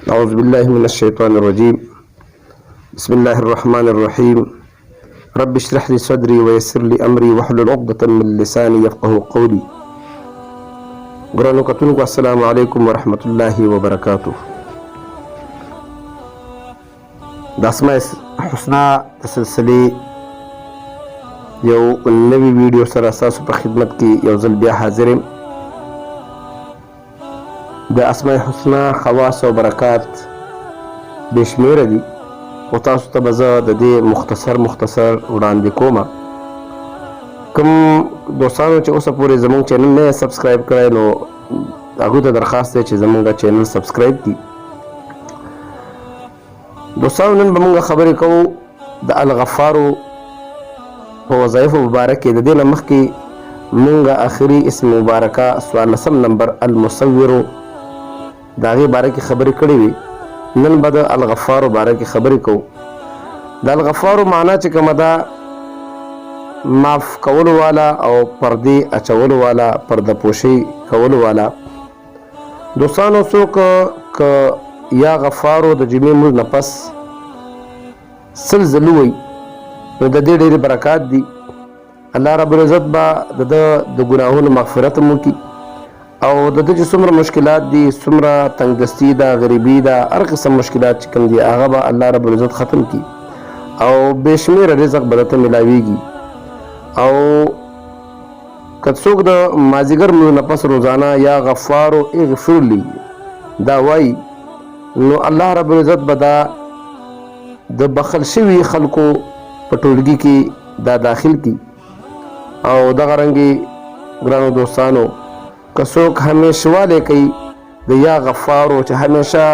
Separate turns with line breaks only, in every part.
أعوذ بالله من الشيطان الرجيم. بسم الله الرحمن الرحيم. رب اشرح لي صدري ويسر لي أمري واحلل عقدة من لساني يفقهوا قولي. ګرانو کتونکو السلام علیکم ورحمة الله وبرکاته. د اسماء الحسنا د سلسلې یو نوی ویډیو سره تاسو په خدمت کې یو ځل بیا حاضر یم. د اسماء الحسنا خواص او برکات بشمیره دي او تاسو ته به زه د دې مختصر وړاندې کوم. کوم دوستانو چې اوسه پورې زموږ چینل نه سبسکرایب کړی نو هغوی ته درخواست دی چې زموږ چینل سبسکرایب کړي. دوستانو نن به موږ خبرې کوو د الغفارو په وظایفو مبارک کې. د دې نه مخکې موږ آخري اسم مبارکه 14 نمبر المصورو د هغې باره کې خبرې کړې وي. نن به د الغفارو باره کې خبرې کوو. د الغفارو معنا چې کومه ده معاف کولو والا او پردې اچولو والا، پرده پوشي کولو والا. دوستانو څوک که یا غفارو د جمعې لمونځ نه پس 100 ځله ووایي نو د دې ډېرې برکات دي. الله رب العزت به د ګناهونو مغفرت هم وکړي او د ده چې څومره مشکلات دي، څومره تنګدستي ده، غریبي ده، هر قسم مشکلات چې کوم دي هغه به الله رب العزت ختم کړي او بې شمېره رزق به درته میلاویږي. او که څوک د مازدیګر لمونځ نه پس روزانه یا غفارو اغفر لي دا وایي نو الله رب العزت به دا د بخل شوي خلکو په ټولګي کې دا داخل کړي. او دغه رنګې ګرانو دوستانو که څوک همیشوالی کوي د یا غفارو چې همیشه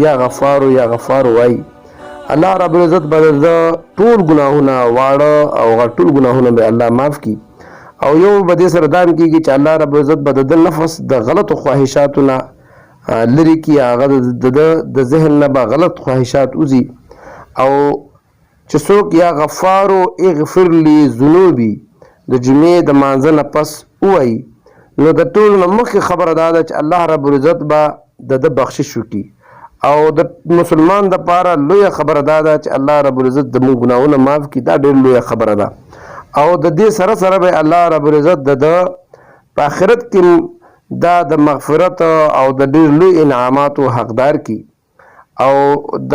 یا غفارو وایي الله رب العزت به د ټول ګناهونه واړه او غټ ټول ګناهونه به الله معاف کړي. او یو به دې سره دا هم کېږي چې الله رب العزت به د ده نفس د غلطو خواهشاتو نه لرې کړي، هغه د ذهن نه به غلط خواهشات وځي. او چې څوک یا غفارو اغفر لي ذنوبي د جمعې د مانځه نه پس ووایي نو د ټولو نه مخکې خبره دا ده چې الله رب العزت به د ده بخشش وکړي. او د مسلمان دپاره لویه خبره دا ده چې الله رب العزت زموږ ګناهونه معاف کړي. دا ډېر لویه خبره ده. او د دې سره سره به الله رب العزت د ده په آخرت کې دا د مغفرت او د ډېر لوی انعاماتو حقدار کړي. او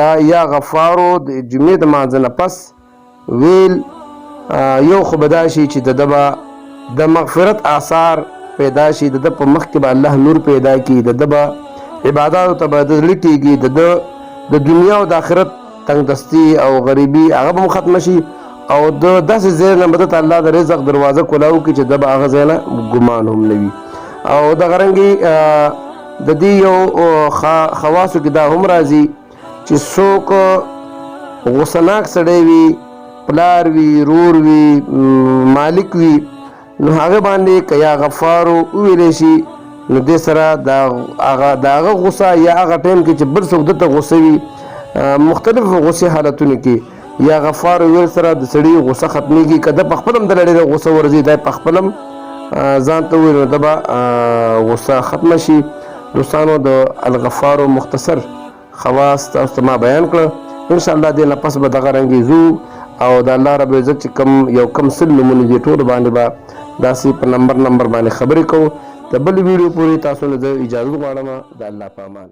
دا یا غفارو د جمعې د مانځه نه پس ویل یو خو به دا شي چې د ده به د مغفرت آثار پیدا شي، د ده په مخ کې به الله نور پیدا کړي، د ده به عباداتو ته به د زړه ټیږي، د دنیا او د آخرت تنګدستي او غریبي هغه به ختمه شي. او د داسې ځای نه به ده ته الله د رزق دروازه کولاو کړي چې ده به هغه ځای نه ګمان هم نه وي. او دغه رنګې د دې یو خواصو کې دا هم راځي چې څوک غوسناک سړی وي، پلار وي، رور وي، مالک وي، نو هغه باندې که یا غفارو وویلی شي نو دې سره د هغه غوسه یا هغه ټایم کې چې بل څوک دته غوسه وي مختلفو غوسې حالتونو کې یا غفارو ویل سره د سړي غوسه ختمیږي. که ده په خپل هم د ډېره غوسه ورځي دی په خپل هم ځان ته وویل نو ده به غوسه ختمه شي. دوستانو د الغفارو مختصر خواص تاسو ته ما بیان کړه. انشاءالله دې نه پس به دغه رنګې ځو او د الله رب العزت چې کم 100 نومونه دي ټولو باندې به داسې په نمبر باندې خبرې کوو. د بل ویډیو پورې تاسو نه زه اجازه غواړم. د الله په امان.